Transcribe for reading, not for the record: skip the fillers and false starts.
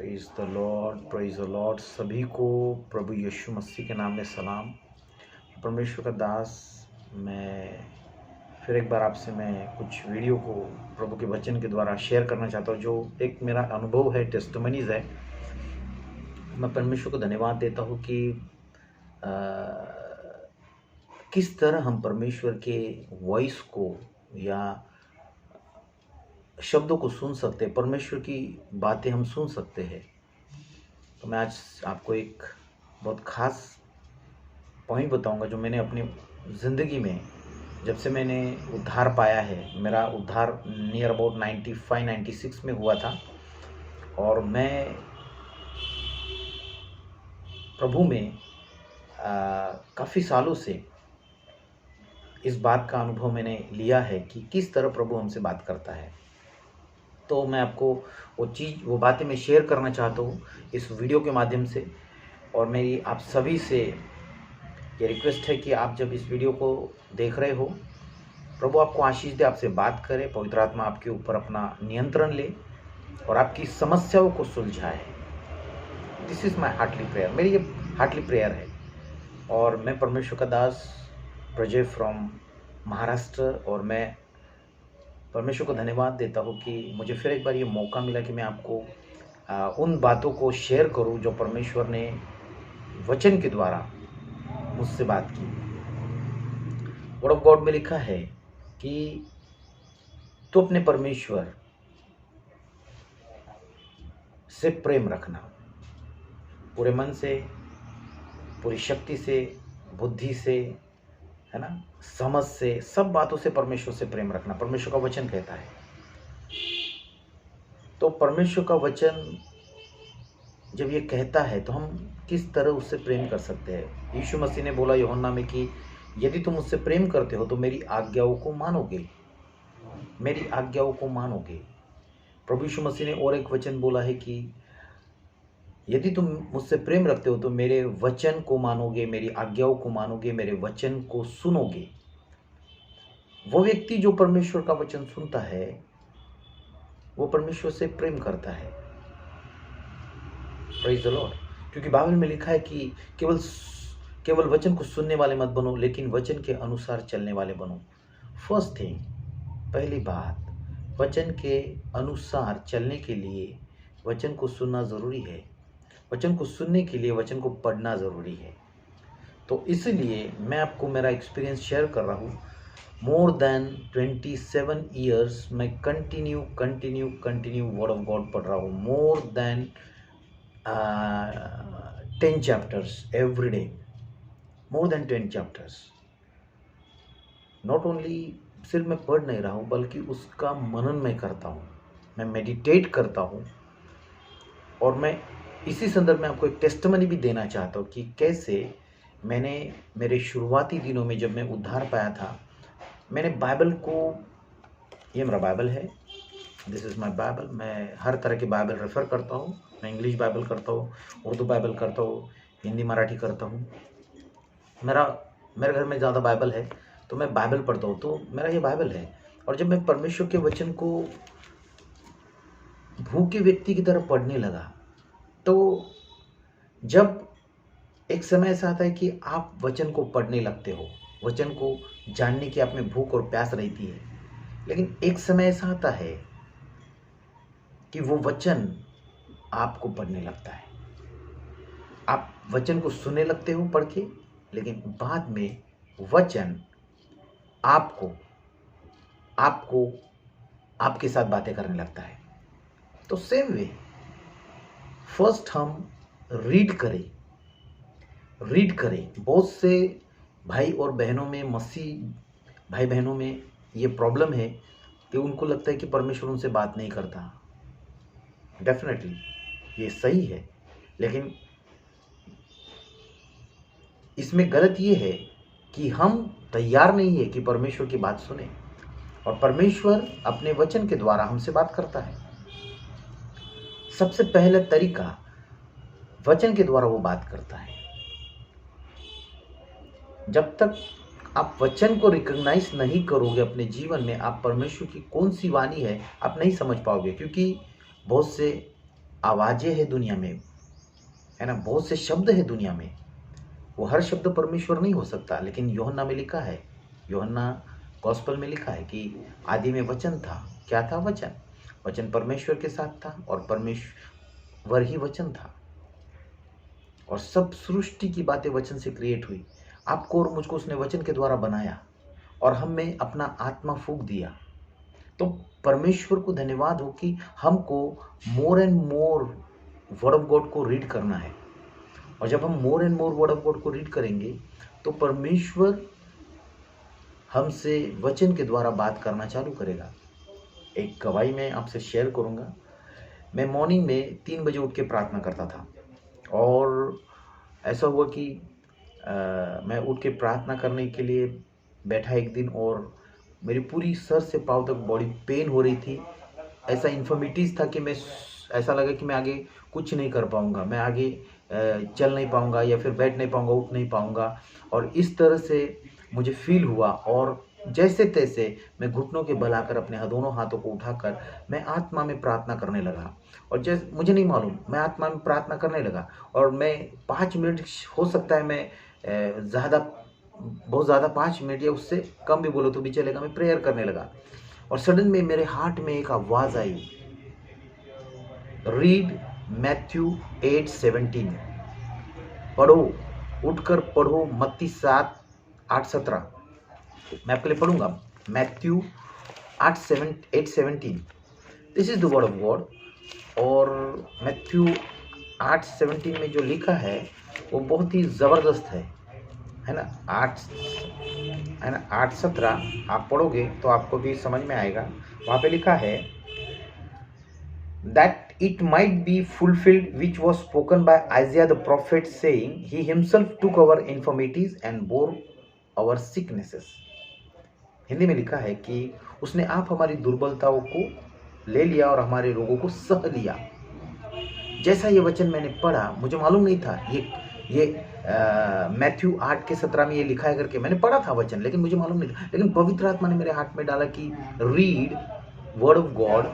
Praise the Lord. सभी को प्रभु यीशु मसीह के नाम में सलाम। परमेश्वर का दास, मैं फिर एक बार आपसे कुछ वीडियो को प्रभु के वचन के द्वारा शेयर करना चाहता हूँ, जो एक मेरा अनुभव है, टेस्टिमनीज है। मैं परमेश्वर को धन्यवाद देता हूँ कि किस तरह हम परमेश्वर के वॉइस को या शब्दों को सुन सकते हैं, परमेश्वर की बातें हम सुन सकते हैं। तो मैं आज आपको एक बहुत ख़ास पॉइंट बताऊंगा जो मैंने अपनी ज़िंदगी में, जब से मैंने उद्धार पाया है। मेरा उद्धार नियर अबाउट 95-96 में हुआ था, और मैं प्रभु में काफ़ी सालों से इस बात का अनुभव मैंने लिया है कि किस तरह प्रभु हमसे बात करता है। तो मैं आपको वो बातें मैं शेयर करना चाहता हूँ इस वीडियो के माध्यम से। और मेरी आप सभी से ये रिक्वेस्ट है कि आप जब इस वीडियो को देख रहे हो, प्रभु आपको आशीष दे, आपसे बात करे, पवित्र आत्मा आपके ऊपर अपना नियंत्रण ले और आपकी समस्याओं को सुलझाए। This is my heartly prayer, मेरी ये हार्टली प्रेयर है। और मैं परमेश्वर का दास प्रजय फ्रॉम महाराष्ट्र, और मैं परमेश्वर को धन्यवाद देता हूँ कि मुझे फिर एक बार ये मौका मिला कि मैं आपको उन बातों को शेयर करूँ जो परमेश्वर ने वचन के द्वारा मुझसे बात की। वर्ड ऑफ गॉड में लिखा है कि तू अपने परमेश्वर से प्रेम रखना, पूरे मन से, पूरी शक्ति से, बुद्धि से, है ना, समझ से, सब बातों से परमेश्वर से प्रेम रखना, परमेश्वर का वचन कहता है। तो परमेश्वर का वचन जब ये कहता है तो हम किस तरह उससे प्रेम कर सकते हैं। यीशु मसीह ने बोला यूहन्ना में कि यदि तुम मुझसे प्रेम करते हो तो मेरी आज्ञाओं को मानोगे, मेरी आज्ञाओं को मानोगे। प्रभु यीशु मसीह ने और एक वचन बोला है कि यदि तुम मुझसे प्रेम रखते हो तो मेरे वचन को मानोगे, मेरी आज्ञाओं को मानोगे, मेरे वचन को सुनोगे। वो व्यक्ति जो परमेश्वर का वचन सुनता है वो परमेश्वर से प्रेम करता है। Praise the Lord. क्योंकि बाइबल में लिखा है कि केवल वचन को सुनने वाले मत बनो, लेकिन वचन के अनुसार चलने वाले बनो। फर्स्ट थिंग, पहली बात, वचन के अनुसार चलने के लिए वचन को सुनना ज़रूरी है। वचन को सुनने के लिए वचन को पढ़ना ज़रूरी है। तो इसलिए मैं आपको मेरा एक्सपीरियंस शेयर कर रहा हूँ। मोर देन 27 ईयर्स मैं कंटिन्यू वर्ड ऑफ गॉड पढ़ रहा हूँ। More than 10 chapters every day, more than 10 chapters. Not only सिर्फ मैं पढ़ नहीं रहा हूँ, बल्कि उसका मनन मैं करता हूँ, मैं मेडिटेट करता हूँ। और मैं इसी संदर्भ में आपको एक टेस्टिमनी भी देना चाहता हूँ कि कैसे मैंने मेरे शुरुआती दिनों में, जब मैं उद्धार पाया था, मैंने बाइबल को, ये मेरा बाइबल है, दिस इज़ माई बाइबल। मैं हर तरह की बाइबल रेफ़र करता हूँ। मैं इंग्लिश बाइबल करता हूँ, उर्दू बाइबल करता हूँ, हिंदी मराठी करता हूँ। मेरे घर में ज़्यादा बाइबल है तो मैं बाइबल पढ़ता हूँ, तो मेरा ये बाइबल है। और जब मैं परमेश्वर के वचन को भूखे व्यक्ति की तरह पढ़ने लगा, तो जब एक समय ऐसा आता है कि आप वचन को पढ़ने लगते हो, वचन को जानने की आप में भूख और प्यास रहती है, लेकिन एक समय ऐसा आता है कि वो वचन आपको पढ़ने लगता है। आप वचन को सुनने लगते हो पढ़ के, लेकिन बाद में वचन आपको आपके साथ बातें करने लगता है। तो सेम वे, फर्स्ट हम रीड करें। बहुत से भाई और बहनों में, मसीह भाई बहनों में ये प्रॉब्लम है कि उनको लगता है कि परमेश्वर उनसे बात नहीं करता। डेफिनेटली ये सही है, लेकिन इसमें गलत ये है कि हम तैयार नहीं है कि परमेश्वर की बात सुने। और परमेश्वर अपने वचन के द्वारा हमसे बात करता है। सबसे पहला तरीका, वचन के द्वारा वो बात करता है। जब तक आप वचन को रिकॉग्नाइज नहीं करोगे अपने जीवन में, आप परमेश्वर की कौन सी वाणी है आप नहीं समझ पाओगे। क्योंकि बहुत से आवाज़ें हैं दुनिया में, है ना, बहुत से शब्द है दुनिया में, वो हर शब्द परमेश्वर नहीं हो सकता। लेकिन यूहन्ना में लिखा है, यूहन्ना गॉस्पेल में लिखा है कि आदि में वचन था। क्या था वचन? वचन परमेश्वर के साथ था और परमेश्वर ही वचन था, और सब सृष्टि की बातें वचन से क्रिएट हुई। आपको और मुझको उसने वचन के द्वारा बनाया और हमें अपना आत्मा फूंक दिया। तो परमेश्वर को धन्यवाद हो कि हमको more and more word of God को रीड करना है। और जब हम more and more word of God को रीड करेंगे तो परमेश्वर हमसे वचन के द्वारा बात करना चालू करेगा। एक गवाही मैं आपसे शेयर करूंगा। मैं मॉर्निंग में 3 बजे उठ के प्रार्थना करता था, और ऐसा हुआ कि मैं उठ के प्रार्थना करने के लिए बैठा एक दिन, और मेरी पूरी सर से पाँव तक बॉडी पेन हो रही थी। ऐसा इन्फर्मिटीज़ था कि मैं ऐसा लगा कि मैं आगे कुछ नहीं कर पाऊँगा, मैं आगे चल नहीं पाऊँगा, या फिर बैठ नहीं पाऊँगा, उठ नहीं पाऊँगा। और इस तरह से मुझे फील हुआ, और जैसे तैसे मैं घुटनों के बल आकर अपने दोनों हाथों को उठाकर मैं आत्मा में प्रार्थना करने लगा। और जैसे मुझे नहीं मालूम, मैं आत्मा में प्रार्थना करने लगा, और मैं 5 मिनट, हो सकता है मैं बहुत ज़्यादा 5 मिनट या उससे कम भी बोलो तो भी चलेगा, मैं प्रेयर करने लगा। और सडन में मेरे हार्ट में एक आवाज़ आई, रीड मैथ्यू 8:17, पढ़ो, उठकर पढ़ो मत्ती 7:8-17। मैं आपके लिए पढ़ूंगा Matthew 8:17। This is the word of God. और मैथ्यू 8:17 में जो लिखा है वो बहुत ही ज़बरदस्त है ना। 8:17 आप पढ़ोगे तो आपको भी समझ में आएगा। वहाँ पे लिखा है, that it might be fulfilled which was spoken by Isaiah the prophet, saying, He himself took our infirmities and bore our sicknesses. Hindi में लिखा है कि उसने आप हमारी दुर्बलताओं को ले लिया और हमारे रोगों को सह लिया। जैसा ये वचन मैंने पढ़ा, मुझे मालूम नहीं था ये मैथ्यू 8:17 में ये लिखा है करके। मैंने पढ़ा था वचन, लेकिन मुझे मालूम नहीं था। लेकिन पवित्र आत्मा ने मेरे हाथ में डाला कि रीड वर्ड ऑफ गॉड